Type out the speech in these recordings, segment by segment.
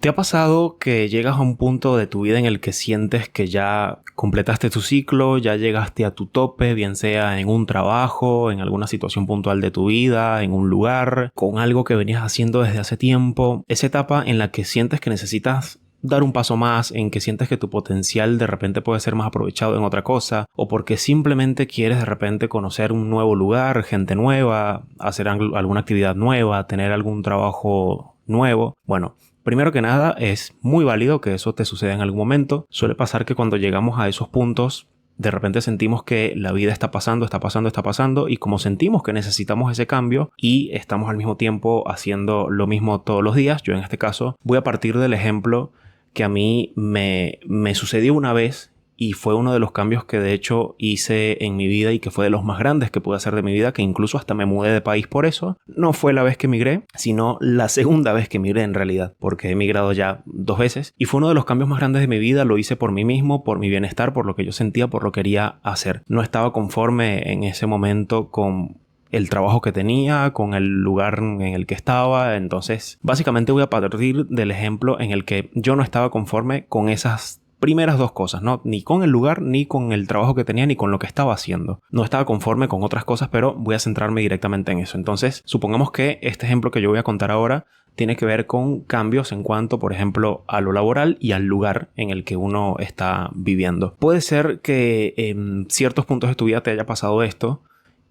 ¿Te ha pasado que llegas a un punto de tu vida en el que sientes que ya completaste tu ciclo, ya llegaste a tu tope, bien sea en un trabajo, en alguna situación puntual de tu vida, en un lugar, con algo que venías haciendo desde hace tiempo? Esa etapa en la que sientes que necesitas dar un paso más, en que sientes que tu potencial de repente puede ser más aprovechado en otra cosa, o porque simplemente quieres de repente conocer un nuevo lugar, gente nueva, hacer alguna actividad nueva, tener algún trabajo nuevo. Bueno, primero que nada, es muy válido que eso te suceda en algún momento. Suele pasar que cuando llegamos a esos puntos, de repente sentimos que la vida está pasando y como sentimos que necesitamos ese cambio y estamos al mismo tiempo haciendo lo mismo todos los días, yo en este caso voy a partir del ejemplo que a mí me sucedió una vez y fue uno de los cambios que de hecho hice en mi vida y que fue de los más grandes que pude hacer de mi vida, que incluso hasta me mudé de país por eso. No fue la vez que emigré, sino la segunda vez que emigré en realidad, porque he emigrado ya 2 veces y fue uno de los cambios más grandes de mi vida. Lo hice por mí mismo, por mi bienestar, por lo que yo sentía, por lo que quería hacer. No estaba conforme en ese momento con el trabajo que tenía, con el lugar en el que estaba. Entonces, básicamente voy a partir del ejemplo en el que yo no estaba conforme con esas primeras 2 cosas, ¿no? Ni con el lugar, ni con el trabajo que tenía, ni con lo que estaba haciendo. No estaba conforme con otras cosas, pero voy a centrarme directamente en eso. Entonces, supongamos que este ejemplo que yo voy a contar ahora tiene que ver con cambios en cuanto, por ejemplo, a lo laboral y al lugar en el que uno está viviendo. Puede ser que en ciertos puntos de tu vida te haya pasado esto.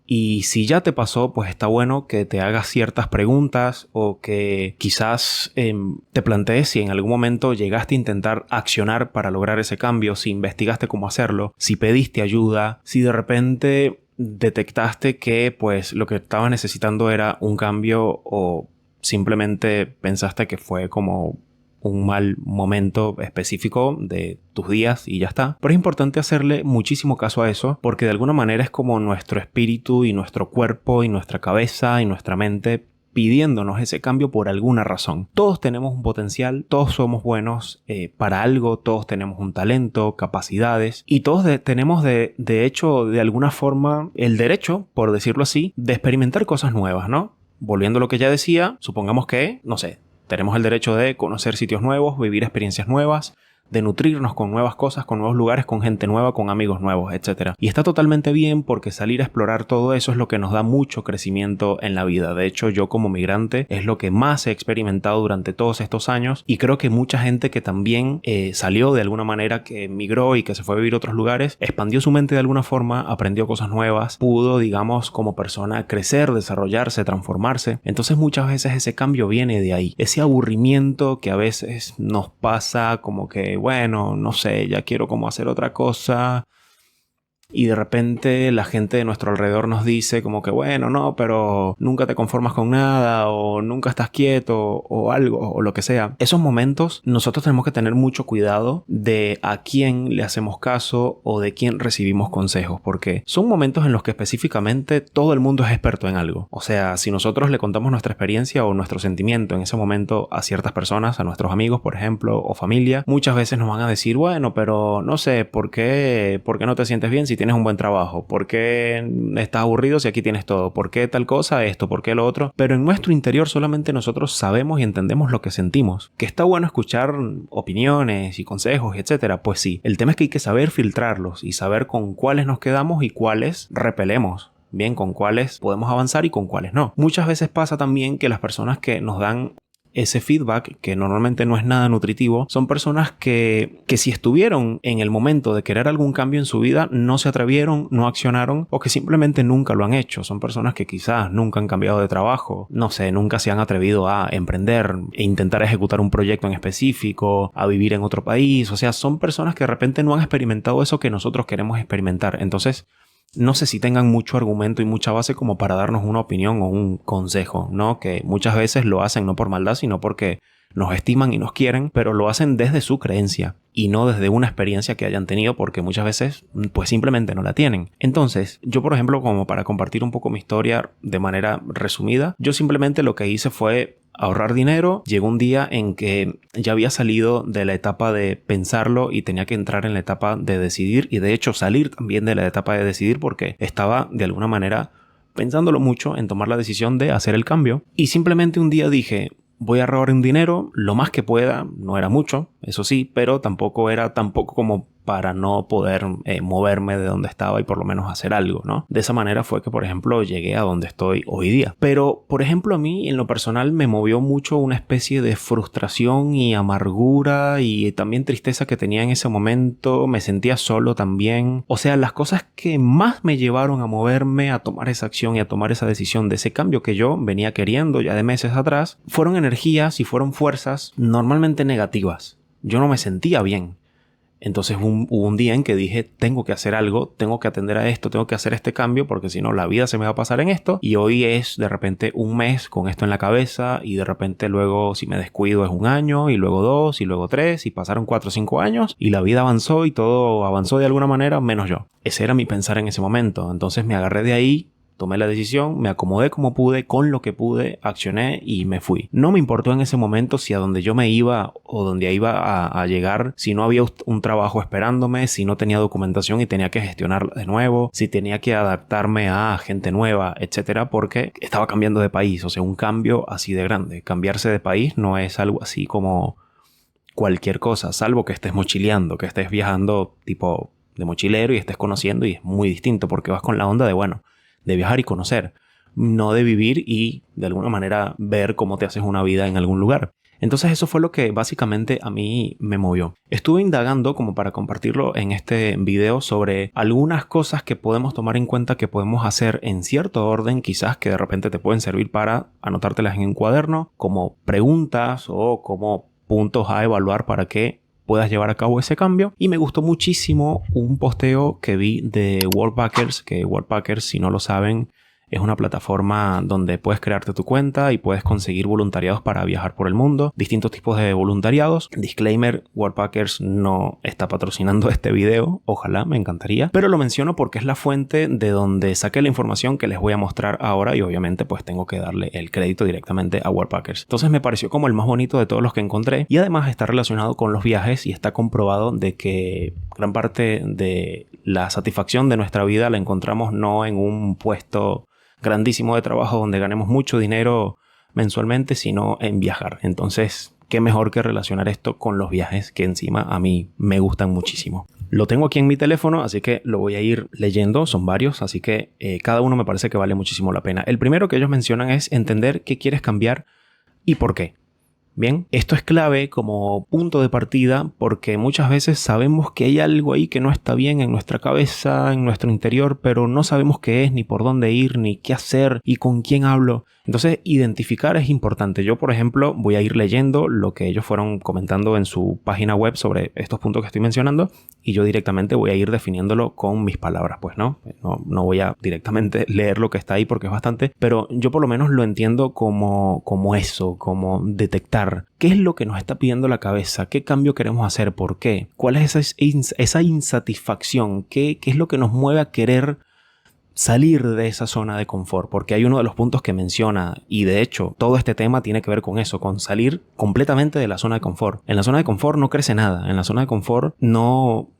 Y si ya te pasó, pues está bueno que te hagas ciertas preguntas o que quizás te plantees si en algún momento llegaste a intentar accionar para lograr ese cambio, si investigaste cómo hacerlo, si pediste ayuda, si de repente detectaste que pues lo que estabas necesitando era un cambio o simplemente pensaste que fue como un mal momento específico de tus días y ya está. Pero es importante hacerle muchísimo caso a eso porque de alguna manera es como nuestro espíritu y nuestro cuerpo y nuestra cabeza y nuestra mente pidiéndonos ese cambio por alguna razón. Todos tenemos un potencial, todos somos buenos para algo, todos tenemos un talento, capacidades y todos tenemos de hecho de alguna forma el derecho, por decirlo así, de experimentar cosas nuevas, ¿no? Volviendo a lo que ya decía, supongamos que, no sé, tenemos el derecho de conocer sitios nuevos, vivir experiencias nuevas, de nutrirnos con nuevas cosas, con nuevos lugares, con gente nueva, con amigos nuevos, etc. Y está totalmente bien porque salir a explorar todo eso es lo que nos da mucho crecimiento en la vida. De hecho, yo como migrante es lo que más he experimentado durante todos estos años y creo que mucha gente que también salió de alguna manera, que migró y que se fue a vivir a otros lugares, expandió su mente de alguna forma, aprendió cosas nuevas, pudo, digamos, como persona crecer, desarrollarse, transformarse. Entonces muchas veces ese cambio viene de ahí. Ese aburrimiento que a veces nos pasa como que bueno, no sé, ya quiero como hacer otra cosa. Y de repente la gente de nuestro alrededor nos dice como que bueno, no, pero nunca te conformas con nada o nunca estás quieto o algo o lo que sea. Esos momentos nosotros tenemos que tener mucho cuidado de a quién le hacemos caso o de quién recibimos consejos, porque son momentos en los que específicamente todo el mundo es experto en algo. O sea, si nosotros le contamos nuestra experiencia o nuestro sentimiento en ese momento a ciertas personas, a nuestros amigos, por ejemplo, o familia, muchas veces nos van a decir, bueno, pero no sé, ¿por qué no te sientes bien si tienes un buen trabajo? ¿Por qué estás aburrido si aquí tienes todo? ¿Por qué tal cosa, esto? ¿Por qué lo otro? Pero en nuestro interior solamente nosotros sabemos y entendemos lo que sentimos. Que está bueno escuchar opiniones y consejos, etcétera. Pues sí, el tema es que hay que saber filtrarlos y saber con cuáles nos quedamos y cuáles repelemos. Bien, con cuáles podemos avanzar y con cuáles no. Muchas veces pasa también que las personas que nos dan ese feedback, que normalmente no es nada nutritivo, son personas que si estuvieron en el momento de querer algún cambio en su vida, no se atrevieron, no accionaron o que simplemente nunca lo han hecho. Son personas que quizás nunca han cambiado de trabajo, no sé, nunca se han atrevido a emprender e intentar ejecutar un proyecto en específico, a vivir en otro país. O sea, son personas que de repente no han experimentado eso que nosotros queremos experimentar. Entonces, no sé si tengan mucho argumento y mucha base como para darnos una opinión o un consejo, ¿no? Que muchas veces lo hacen no por maldad, sino porque nos estiman y nos quieren, pero lo hacen desde su creencia y no desde una experiencia que hayan tenido, porque muchas veces pues simplemente no la tienen. Entonces, yo por ejemplo, como para compartir un poco mi historia de manera resumida, yo simplemente lo que hice fue ahorrar dinero. Llegó un día en que ya había salido de la etapa de pensarlo y tenía que entrar en la etapa de decidir, y de hecho salir también de la etapa de decidir porque estaba de alguna manera pensándolo mucho en tomar la decisión de hacer el cambio. Y simplemente un día dije, voy a ahorrar un dinero lo más que pueda. No era mucho, eso sí, pero tampoco era como para no poder moverme de donde estaba y por lo menos hacer algo, ¿no? De esa manera fue que, por ejemplo, llegué a donde estoy hoy día. Pero, por ejemplo, a mí en lo personal me movió mucho una especie de frustración y amargura y también tristeza que tenía en ese momento. Me sentía solo también. O sea, las cosas que más me llevaron a moverme, a tomar esa acción y a tomar esa decisión de ese cambio que yo venía queriendo ya de meses atrás, fueron energías y fueron fuerzas normalmente negativas. Yo no me sentía bien. Entonces hubo un día en que dije, tengo que hacer algo, tengo que atender a esto, tengo que hacer este cambio porque si no la vida se me va a pasar en esto. Y hoy es de repente un mes con esto en la cabeza y de repente luego si me descuido es un año y luego 2 y luego 3 y pasaron 4 o 5 años y la vida avanzó y todo avanzó de alguna manera menos yo. Ese era mi pensar en ese momento. Entonces me agarré de ahí. Tomé la decisión, me acomodé como pude, con lo que pude, accioné y me fui. No me importó en ese momento si a donde yo me iba o donde iba a llegar, si no había un trabajo esperándome, si no tenía documentación y tenía que gestionar de nuevo, si tenía que adaptarme a gente nueva, etcétera, porque estaba cambiando de país. O sea, un cambio así de grande. Cambiarse de país no es algo así como cualquier cosa, salvo que estés mochileando, que estés viajando tipo de mochilero y estés conociendo y es muy distinto porque vas con la onda de, bueno, de viajar y conocer, no de vivir y de alguna manera ver cómo te haces una vida en algún lugar. Entonces eso fue lo que básicamente a mí me movió. Estuve indagando como para compartirlo en este video sobre algunas cosas que podemos tomar en cuenta que podemos hacer en cierto orden, quizás que de repente te pueden servir para anotártelas en un cuaderno, como preguntas o como puntos a evaluar para que puedas llevar a cabo ese cambio. Y me gustó muchísimo un posteo que vi de Worldpackers, que Worldpackers, si no lo saben, es una plataforma donde puedes crearte tu cuenta y puedes conseguir voluntariados para viajar por el mundo. Distintos tipos de voluntariados. Disclaimer, Worldpackers no está patrocinando este video. Ojalá, me encantaría. Pero lo menciono porque es la fuente de donde saqué la información que les voy a mostrar ahora y obviamente pues tengo que darle el crédito directamente a Worldpackers. Entonces me pareció como el más bonito de todos los que encontré y además está relacionado con los viajes y está comprobado de que gran parte de la satisfacción de nuestra vida la encontramos no en un puesto grandísimo de trabajo donde ganemos mucho dinero mensualmente, sino en viajar. Entonces, qué mejor que relacionar esto con los viajes, que encima a mí me gustan muchísimo. Lo tengo aquí en mi teléfono, así que lo voy a ir leyendo. Son varios, así que cada uno me parece que vale muchísimo la pena. El primero que ellos mencionan es entender qué quieres cambiar y por qué. Bien, esto es clave como punto de partida porque muchas veces sabemos que hay algo ahí que no está bien en nuestra cabeza, en nuestro interior, pero no sabemos qué es, ni por dónde ir, ni qué hacer y con quién hablo. Entonces, identificar es importante. Yo, por ejemplo, voy a ir leyendo lo que ellos fueron comentando en su página web sobre estos puntos que estoy mencionando y yo directamente voy a ir definiéndolo con mis palabras, pues, ¿no? No voy a directamente leer lo que está ahí porque es bastante, pero yo por lo menos lo entiendo como eso, como detectar qué es lo que nos está pidiendo la cabeza, qué cambio queremos hacer, por qué, cuál es esa insatisfacción, qué es lo que nos mueve a querer salir de esa zona de confort, porque hay uno de los puntos que menciona y de hecho todo este tema tiene que ver con eso, con salir completamente de la zona de confort. En la zona de confort no crece nada, en la zona de confort no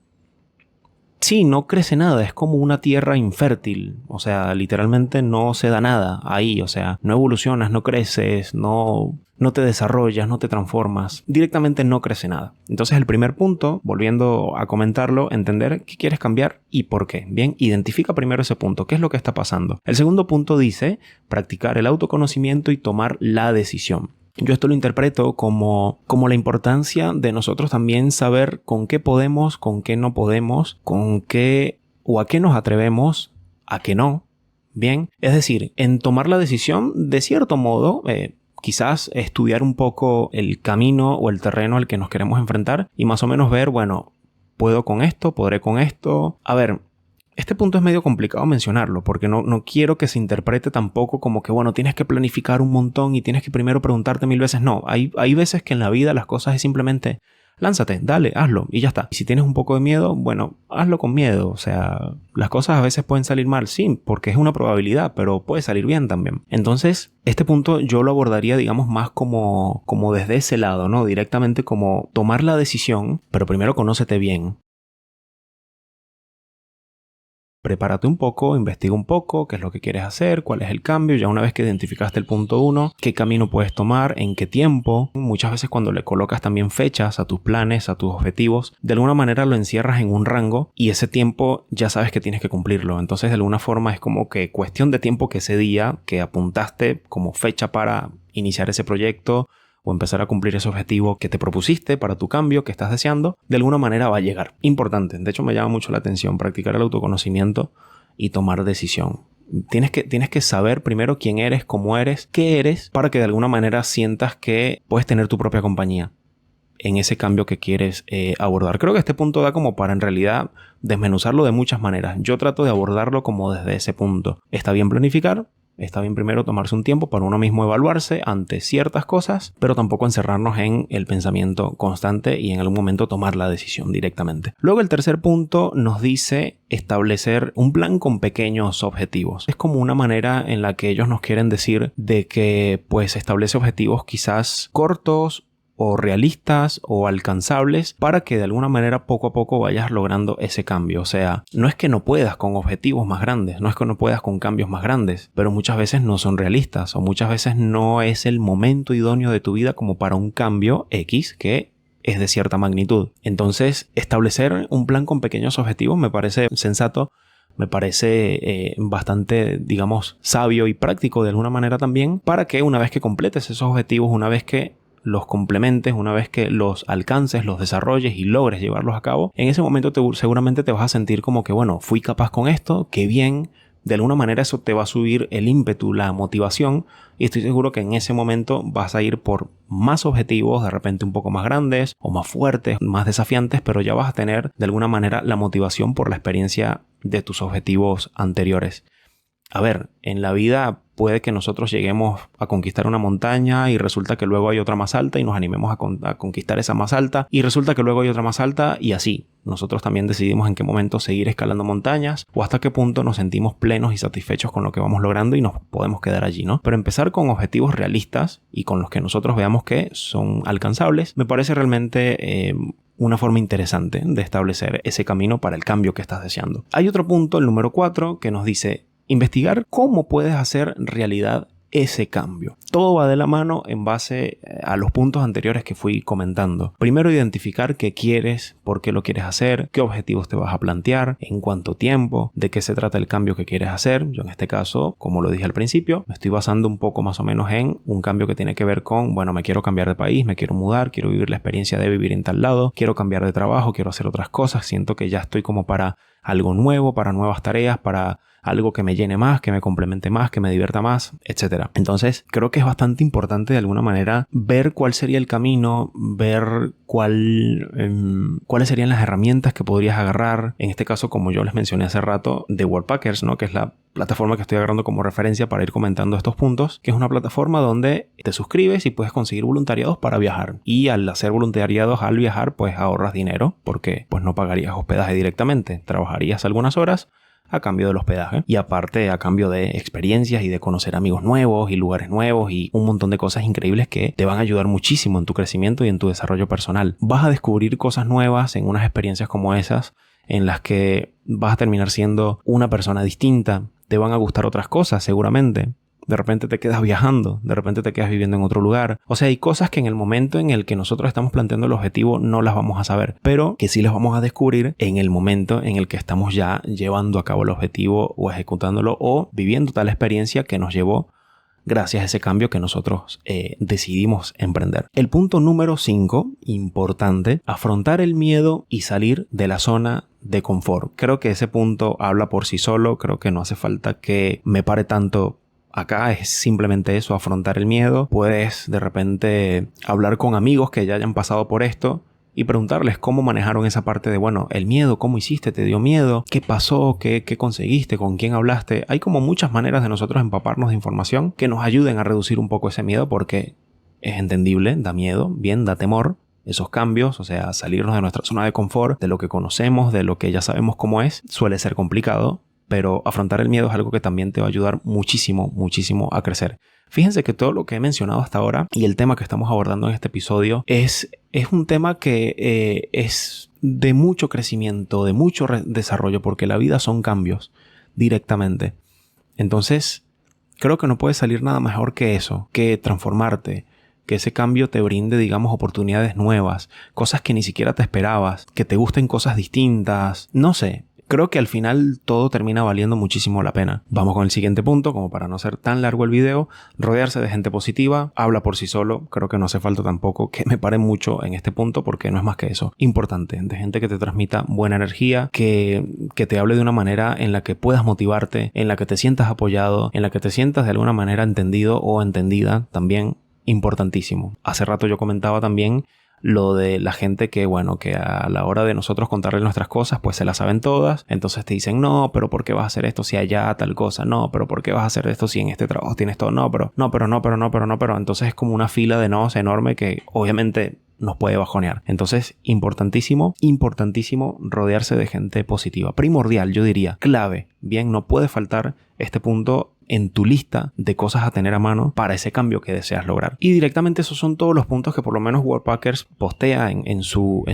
crece nada, es como una tierra infértil, o sea, literalmente no se da nada ahí, o sea, no evolucionas, no creces, no te desarrollas, no te transformas, directamente no crece nada. Entonces el primer punto, volviendo a comentarlo, entender qué quieres cambiar y por qué. Bien, identifica primero ese punto, qué es lo que está pasando. El segundo punto dice, practicar el autoconocimiento y tomar la decisión. Yo esto lo interpreto como la importancia de nosotros también saber con qué podemos, con qué no podemos, con qué o a qué nos atrevemos, a qué no. Bien, es decir, en tomar la decisión, de cierto modo, quizás estudiar un poco el camino o el terreno al que nos queremos enfrentar y más o menos ver, bueno, ¿puedo con esto? ¿Podré con esto? A ver, este punto es medio complicado mencionarlo porque no quiero que se interprete tampoco como que, bueno, tienes que planificar un montón y tienes que primero preguntarte 1000 veces. No, hay veces que en la vida las cosas es simplemente lánzate, dale, hazlo y ya está. Y si tienes un poco de miedo, bueno, hazlo con miedo. O sea, las cosas a veces pueden salir mal, sí, porque es una probabilidad, pero puede salir bien también. Entonces, este punto yo lo abordaría, digamos, más como desde ese lado, ¿no? Directamente como tomar la decisión, pero primero conócete bien. prepárate un poco, investiga un poco qué es lo que quieres hacer, cuál es el cambio. Ya una vez que identificaste el punto 1, qué camino puedes tomar, en qué tiempo. Muchas veces cuando le colocas también fechas a tus planes, a tus objetivos, de alguna manera lo encierras en un rango y ese tiempo ya sabes que tienes que cumplirlo. Entonces de alguna forma es como que cuestión de tiempo que ese día que apuntaste como fecha para iniciar ese proyecto o empezar a cumplir ese objetivo que te propusiste para tu cambio que estás deseando, de alguna manera va a llegar. Importante, de hecho me llama mucho la atención practicar el autoconocimiento y tomar decisión. Tienes que saber primero quién eres, cómo eres, qué eres, para que de alguna manera sientas que puedes tener tu propia compañía en ese cambio que quieres abordar. Creo que este punto da como para en realidad desmenuzarlo de muchas maneras. Yo trato de abordarlo como desde ese punto. Está bien planificar. Está bien primero tomarse un tiempo para uno mismo evaluarse ante ciertas cosas, pero tampoco encerrarnos en el pensamiento constante y en algún momento tomar la decisión directamente. Luego el tercer punto nos dice establecer un plan con pequeños objetivos. Es como una manera en la que ellos nos quieren decir de que pues establece objetivos quizás cortos o realistas o alcanzables para que de alguna manera poco a poco vayas logrando ese cambio. O sea, no es que no puedas con objetivos más grandes, no es que no puedas con cambios más grandes, pero muchas veces no son realistas o muchas veces no es el momento idóneo de tu vida como para un cambio X que es de cierta magnitud. Entonces, establecer un plan con pequeños objetivos me parece sensato. Me parece bastante, digamos, sabio y práctico de alguna manera también para que una vez que completes esos objetivos, una vez que los complementes, una vez que los alcances, los desarrolles y logres llevarlos a cabo, en ese momento seguramente te vas a sentir como que, bueno, fui capaz con esto, qué bien. De alguna manera eso te va a subir el ímpetu, la motivación, y estoy seguro que en ese momento vas a ir por más objetivos, de repente un poco más grandes o más fuertes, más desafiantes, pero ya vas a tener de alguna manera la motivación por la experiencia de tus objetivos anteriores. A ver, en la vida puede que nosotros lleguemos a conquistar una montaña y resulta que luego hay otra más alta y nos animemos a conquistar esa más alta y resulta que luego hay otra más alta y así. Nosotros también decidimos en qué momento seguir escalando montañas o hasta qué punto nos sentimos plenos y satisfechos con lo que vamos logrando y nos podemos quedar allí, ¿no? Pero empezar con objetivos realistas y con los que nosotros veamos que son alcanzables, me parece realmente una forma interesante de establecer ese camino para el cambio que estás deseando. Hay otro punto, el número 4, que nos dice investigar cómo puedes hacer realidad ese cambio. Todo va de la mano en base a los puntos anteriores que fui comentando. Primero, identificar qué quieres, por qué lo quieres hacer, qué objetivos te vas a plantear, en cuánto tiempo, de qué se trata el cambio que quieres hacer. Yo en este caso, como lo dije al principio, me estoy basando un poco más o menos en un cambio que tiene que ver con, bueno, me quiero cambiar de país, me quiero mudar, quiero vivir la experiencia de vivir en tal lado, quiero cambiar de trabajo, quiero hacer otras cosas, siento que ya estoy como para algo nuevo, para nuevas tareas, para algo que me llene más, que me complemente más, que me divierta más, etc. Entonces, creo que es bastante importante de alguna manera ver cuál sería el camino, ver cuáles serían las herramientas que podrías agarrar. En este caso, como yo les mencioné hace rato, de Worldpackers, ¿no? Que es la plataforma que estoy agarrando como referencia para ir comentando estos puntos, que es una plataforma donde te suscribes y puedes conseguir voluntariados para viajar. Y al hacer voluntariados al viajar, pues ahorras dinero porque pues no pagarías hospedaje directamente. Trabajarías algunas horas a cambio del hospedaje y aparte a cambio de experiencias y de conocer amigos nuevos y lugares nuevos y un montón de cosas increíbles que te van a ayudar muchísimo en tu crecimiento y en tu desarrollo personal. Vas a descubrir cosas nuevas en unas experiencias como esas en las que vas a terminar siendo una persona distinta. Te van a gustar otras cosas seguramente. De repente te quedas viajando, de repente te quedas viviendo en otro lugar. O sea, hay cosas que en el momento en el que nosotros estamos planteando el objetivo no las vamos a saber, pero que sí las vamos a descubrir en el momento en el que estamos ya llevando a cabo el objetivo o ejecutándolo o viviendo tal experiencia que nos llevó gracias a ese cambio que nosotros decidimos emprender. El punto número 5, importante, afrontar el miedo y salir de la zona de confort. Creo que ese punto habla por sí solo, creo que no hace falta que me pare tanto. Acá es simplemente eso, afrontar el miedo. Puedes de repente hablar con amigos que ya hayan pasado por esto y preguntarles cómo manejaron esa parte de, bueno, el miedo, ¿cómo hiciste? ¿Te dio miedo? ¿Qué pasó? ¿Qué conseguiste? ¿Con quién hablaste? Hay como muchas maneras de nosotros empaparnos de información que nos ayuden a reducir un poco ese miedo porque es entendible, da miedo, bien, da temor. Esos cambios, o sea, salirnos de nuestra zona de confort, de lo que conocemos, de lo que ya sabemos cómo es, suele ser complicado. Pero afrontar el miedo es algo que también te va a ayudar muchísimo, muchísimo a crecer. Fíjense que todo lo que he mencionado hasta ahora y el tema que estamos abordando en este episodio es un tema que es de mucho crecimiento, de mucho desarrollo, porque la vida son cambios directamente. Entonces, creo que no puede salir nada mejor que eso, que transformarte, que ese cambio te brinde, digamos, oportunidades nuevas, cosas que ni siquiera te esperabas, que te gusten cosas distintas, no sé. Creo que al final todo termina valiendo muchísimo la pena. Vamos con el siguiente punto, como para no ser tan largo el video. Rodearse de gente positiva, habla por sí solo. Creo que no hace falta tampoco que me pare mucho en este punto porque no es más que eso. Importante, de gente que te transmita buena energía, que te hable de una manera en la que puedas motivarte, en la que te sientas apoyado, en la que te sientas de alguna manera entendido o entendida, también importantísimo. Hace rato yo comentaba también lo de la gente que, bueno, que a la hora de nosotros contarles nuestras cosas, pues se las saben todas. Entonces te dicen, no, pero ¿por qué vas a hacer esto si allá tal cosa? No, pero ¿por qué vas a hacer esto si en este trabajo tienes todo? No, pero. Entonces es como una fila de no's enorme que obviamente nos puede bajonear. Entonces, importantísimo rodearse de gente positiva. Primordial, yo diría, clave. Bien, no puede faltar este punto en tu lista de cosas a tener a mano para ese cambio que deseas lograr. Y directamente esos son todos los puntos que por lo menos Worldpackers postea en su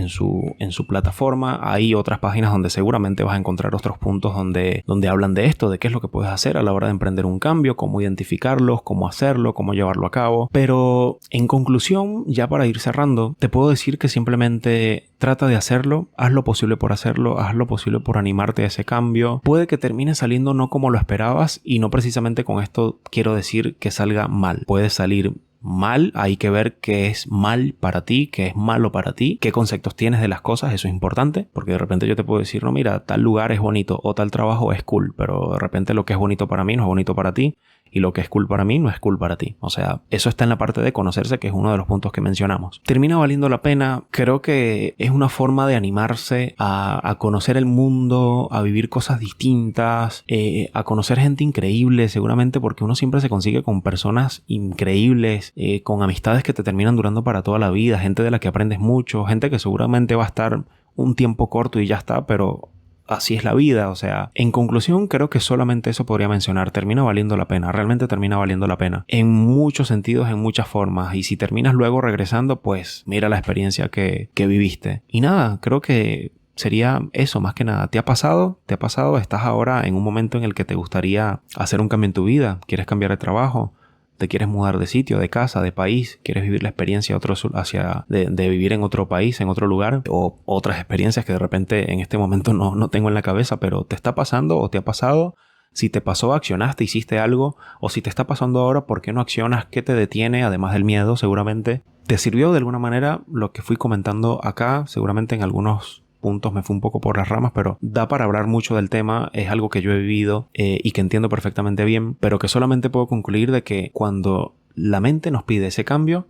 plataforma. Hay otras páginas donde seguramente vas a encontrar otros puntos donde hablan de esto, de qué es lo que puedes hacer a la hora de emprender un cambio, cómo identificarlos, cómo hacerlo, cómo llevarlo a cabo. Pero en conclusión, ya para ir cerrando, te puedo decir que simplemente trata de hacerlo, haz lo posible por hacerlo, haz lo posible por animarte a ese cambio. Puede que termine saliendo no como lo esperabas y no precisamente con esto quiero decir que salga mal. Puede salir mal, hay que ver qué es mal para ti, qué es malo para ti, qué conceptos tienes de las cosas, eso es importante, porque de repente yo te puedo decir, no, mira, tal lugar es bonito o tal trabajo es cool, pero de repente lo que es bonito para mí no es bonito para ti. Y lo que es cool para mí no es cool para ti. O sea, eso está en la parte de conocerse, que es uno de los puntos que mencionamos. Termina valiendo la pena. Creo que es una forma de animarse a conocer el mundo, a vivir cosas distintas, a conocer gente increíble, seguramente porque uno siempre se consigue con personas increíbles, con amistades que te terminan durando para toda la vida, gente de la que aprendes mucho, gente que seguramente va a estar un tiempo corto y ya está, pero así es la vida. O sea, en conclusión, creo que solamente eso podría mencionar. Termina valiendo la pena. Realmente termina valiendo la pena. En muchos sentidos, en muchas formas. Y si terminas luego regresando, pues mira la experiencia que viviste. Y nada, creo que sería eso más que nada. ¿Te ha pasado? ¿Te ha pasado? ¿Estás ahora en un momento en el que te gustaría hacer un cambio en tu vida? ¿Quieres cambiar de trabajo? ¿Te quieres mudar de sitio, de casa, de país? ¿Quieres vivir la experiencia de vivir en otro país, en otro lugar? O otras experiencias que de repente en este momento no tengo en la cabeza, pero ¿te está pasando o te ha pasado? Si te pasó, accionaste, hiciste algo. O si te está pasando ahora, ¿por qué no accionas? ¿Qué te detiene? Además del miedo, seguramente. ¿Te sirvió de alguna manera lo que fui comentando acá? Seguramente en algunos puntos me fui un poco por las ramas, pero da para hablar mucho del tema. Es algo que yo he vivido y que entiendo perfectamente bien, pero que solamente puedo concluir de que cuando la mente nos pide ese cambio,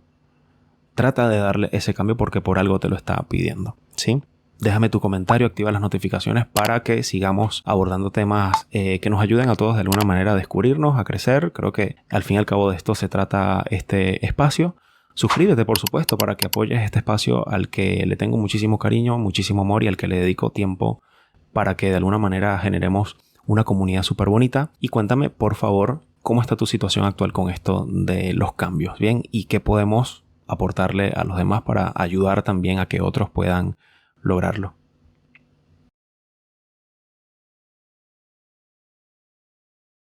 trata de darle ese cambio porque por algo te lo está pidiendo, ¿sí? Déjame tu comentario, activa las notificaciones para que sigamos abordando temas que nos ayuden a todos de alguna manera a descubrirnos, a crecer. Creo que al fin y al cabo de esto se trata este espacio. Suscríbete, por supuesto, para que apoyes este espacio al que le tengo muchísimo cariño, muchísimo amor y al que le dedico tiempo para que de alguna manera generemos una comunidad súper bonita. Y cuéntame, por favor, cómo está tu situación actual con esto de los cambios, ¿bien? Y qué podemos aportarle a los demás para ayudar también a que otros puedan lograrlo.